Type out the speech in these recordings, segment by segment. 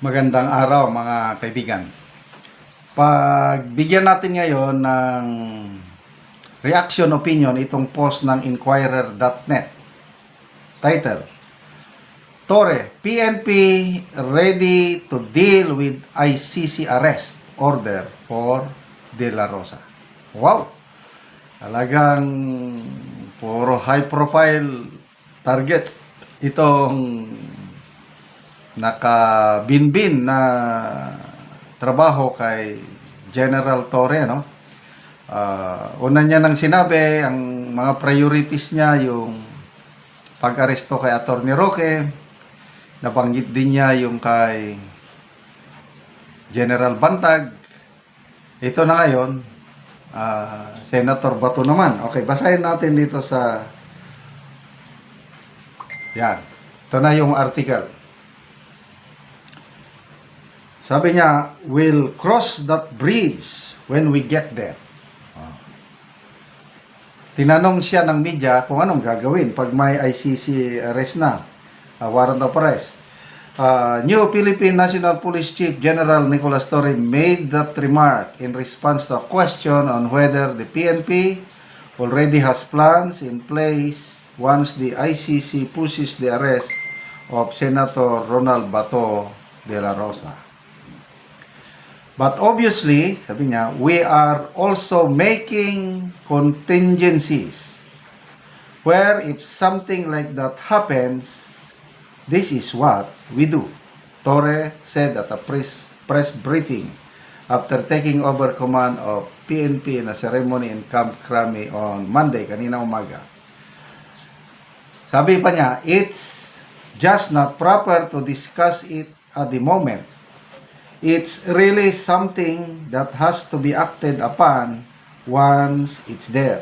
Magandang araw mga kaibigan. Pagbigyan natin ngayon ng reaction opinion itong post ng Inquirer.net. Title: Torre, PNP ready to deal with ICC arrest order for De La Rosa. Wow! Talagang puro high profile targets itong nakabinbin na trabaho kay General Torre, no? Una niya nang sinabi, ang mga priorities niya yung pag-aresto kay Atty. Roque. Nabanggit din niya yung kay General Bantag. Ito na ngayon, Senator Bato naman. Okay, basahin natin dito sa yan. Ito na yung article. Sabi niya, we'll cross that bridge when we get there. Tinanong siya ng media kung anong gagawin pag may ICC arrest na, warrant of arrest. New Philippine National Police Chief General Nicolas Torre made that remark in response to a question on whether the PNP already has plans in place once the ICC pushes the arrest of Senator Ronald Bato de la Rosa. But obviously, sabi niya, we are also making contingencies where if something like that happens, this is what we do. Torre said at a press briefing after taking over command of PNP in a ceremony in Camp Crame on Monday, kanina umaga. Sabi pa niya, it's just not proper to discuss it at the moment. It's really something that has to be acted upon once it's there.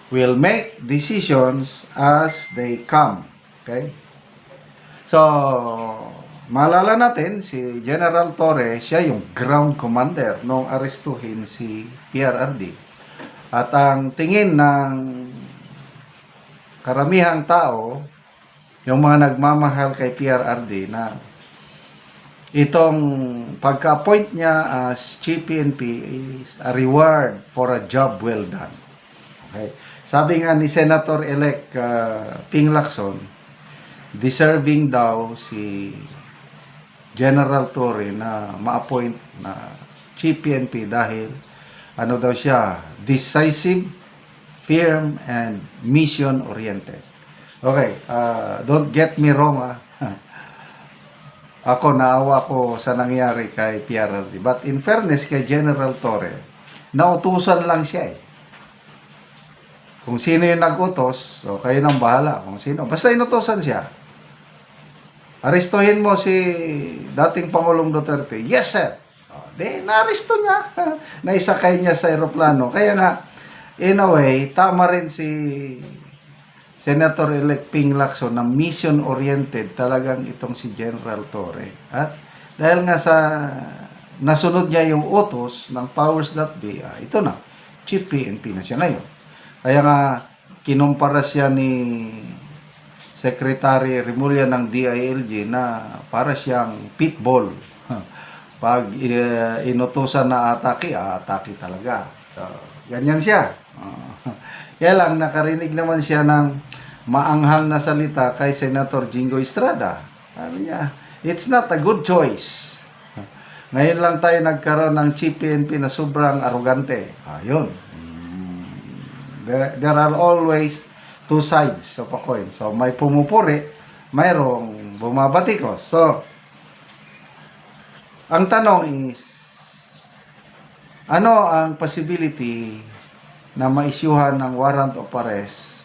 We'll make decisions as they come. Okay? So, maalala natin, si General Torre, siya yung ground commander nung arestuhin si PRRD. At ang tingin ng karamihang tao, yung mga nagmamahal kay PRRD na itong pagka-appoint niya as Chief PNP is a reward for a job well done. Okay. Sabi nga ni Senator-elect Ping Lacson, deserving daw si General Torre na ma-appoint na Chief PNP dahil ano daw siya, decisive, firm, and mission-oriented. Okay, don't get me wrong, Ako, naawa ko sa nangyari kay PRRD. But in fairness kay General Torre, nautusan lang siya eh. Kung sino yung nag-utos, so kayo nang bahala. Kung sino. Basta inutusan siya. Arestuhin mo si dating Pangulong Duterte. Yes, sir. Na-aresto niya. Naisakay niya sa aeroplano. Kaya nga, in a way, tama rin si Senator-elect Ping Lacson na mission-oriented talagang itong si General Torre. At dahil nga sa nasunod niya yung utos ng powers that be, ito na, Chief PNP na siya ngayon. Kaya nga, kinumpara siya ni Secretary Remulla ng DILG na para siyang pitbull. Pag inutusan na atake talaga. So, ganyan siya. Kaya lang, nakarinig naman siya ng maanghang na salita kay Senator Jingo Estrada. Sabi niya, it's not a good choice. Ngayon lang tayo nagkaroon ng Chief PNP na sobrang arrogante. Yun. There are always two sides of a coin. So, may pumupuri, mayroong bumabatikos. So, ang tanong is, ano ang possibility na maisyuhan ng warrant of arrest,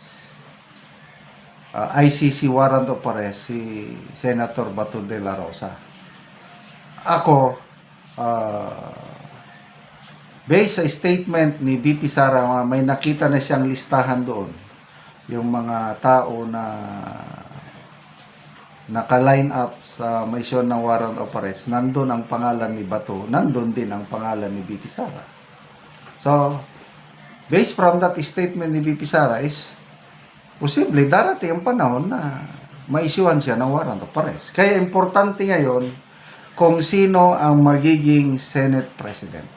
ICC warrant of arrest si Senator Bato de la Rosa? Ako, based sa statement ni BP Sara, may nakita na siyang listahan doon. Yung mga tao na naka-line up sa mission ng warrant of arrest, nandun ang pangalan ni Bato, nandun din ang pangalan ni BP Sara. So, based from that statement ni BP Sara is, posible darating ang panahon na ma-issuean siya ng warrant of arrest. Kaya importante ngayon kung sino ang magiging Senate President.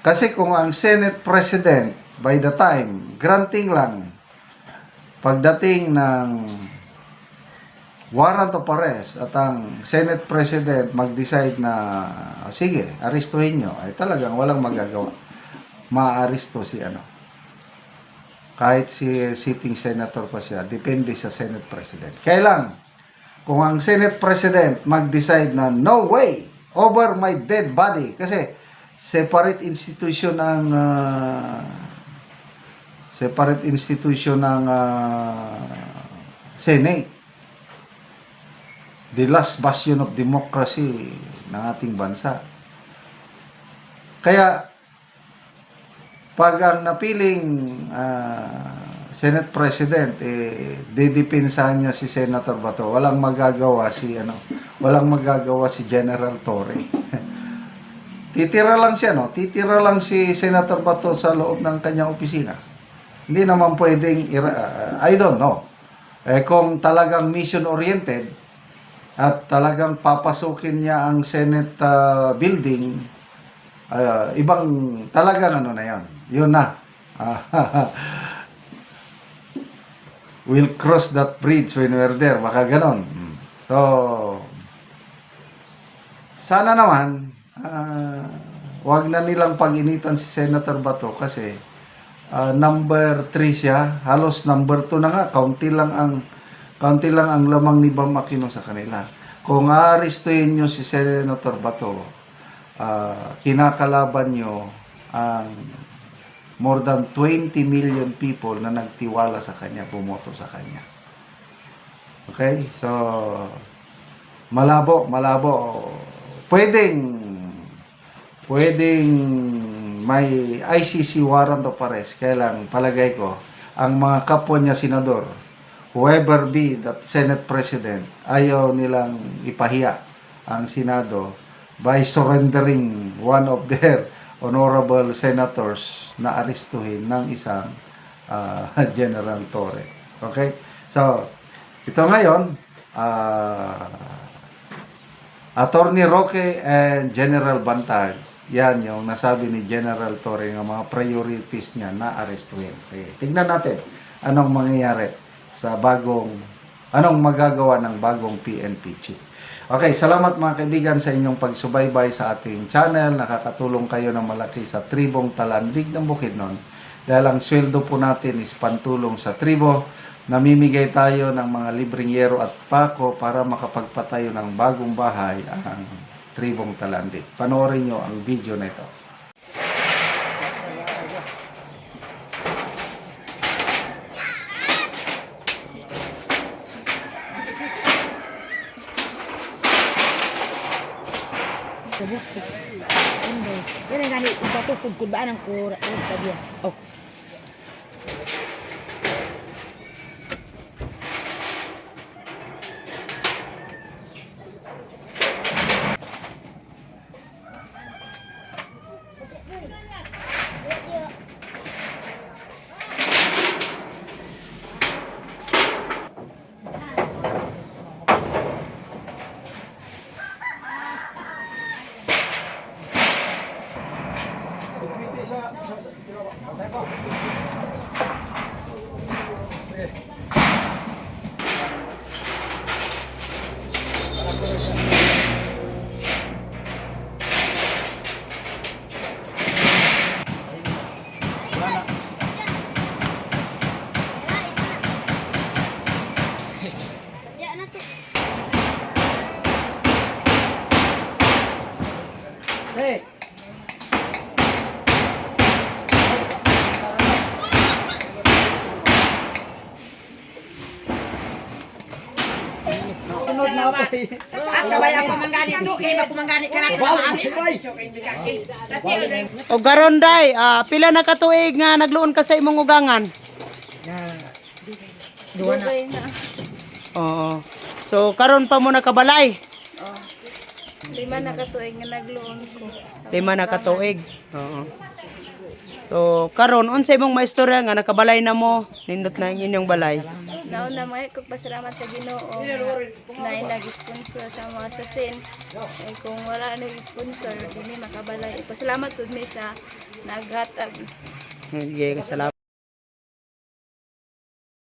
Kasi kung ang Senate President, by the time, granting lang, pagdating ng warrant of arrest at ang Senate President mag-decide na, sige, arestuhin nyo, ay talagang walang magagawa. Maaresto si kahit si sitting senator pa siya, depende sa Senate President. Kaya lang, kung ang Senate President mag-decide na no way over my dead body, kasi separate institution ng Senate, the last bastion of democracy ng ating bansa. Kaya pag ang napiling Senate President, didepensahan niya si Senator Bato. Walang magagawa si General Torre. Titira lang siya, Titira lang si Senator Bato sa loob ng kanyang opisina. Hindi naman pwedeng, I don't know. Kung talagang mission-oriented at talagang papasukin niya ang Senate building, ibang talagang na yan. Yun na. We'll cross that bridge when we're there. Baka ganon. So, sana naman, wag na nilang pag-initan si Senator Bato kasi number 3 siya. Halos number 2 na nga. Kaunti lang ang lamang ni Bam Aquino sa kanila. Kung aarestuhin nyo si Senator Bato, kinakalaban nyo ang more than 20 million people na nagtiwala sa kanya, bumoto sa kanya. Okay? So, malabo. Pwedeng may ICC warrant of arrest. Kaya lang, palagay ko, ang mga kapwa niya senador, whoever be that Senate President, ayaw nilang ipahiya ang Senado by surrendering one of their honorable senators na arestuhin ng isang General Torre. Okay? So, ito ngayon, Attorney Roque and General Bantag, yan yung nasabi ni General Torre ng mga priorities niya na arestuhin. Sige, tignan natin anong mangyayari sa anong magagawa ng bagong PNP chief. Okay, salamat mga kaibigan sa inyong pagsubaybay sa ating channel. Nakakatulong kayo ng malaki sa tribong Talandig ng Bukidnon. Dahil ang sweldo po natin is pantulong sa tribo. Namimigay tayo ng mga libreng yero at pako para makapagpatayo ng bagong bahay ang tribong Talandig. Panoorin nyo ang video na ito. Yan ang gani, ipatukod ko ba ng kura sa dia. Oh. Hey. Sunod na ako eh. At kabay ako manggani to, ako manggani ka na O garonday, pila na katuig nga nagluon ka sa imong ugangan? Duwa na. Oo. So karon pa mo nakabalay? Lima na katuig nga nagluon ko. 5 na katuig. Oo. So karon unsay imong maistorya nga nakabalay na mo nindot na ang inyong balay? Nauna mga kong pasalamat sa Ginoo na nag-sponsor sa mga sasin. Eh, kung wala nag-sponsor, hindi makabalay. Pasalamat po mi sa naghatag. Sige, salamat.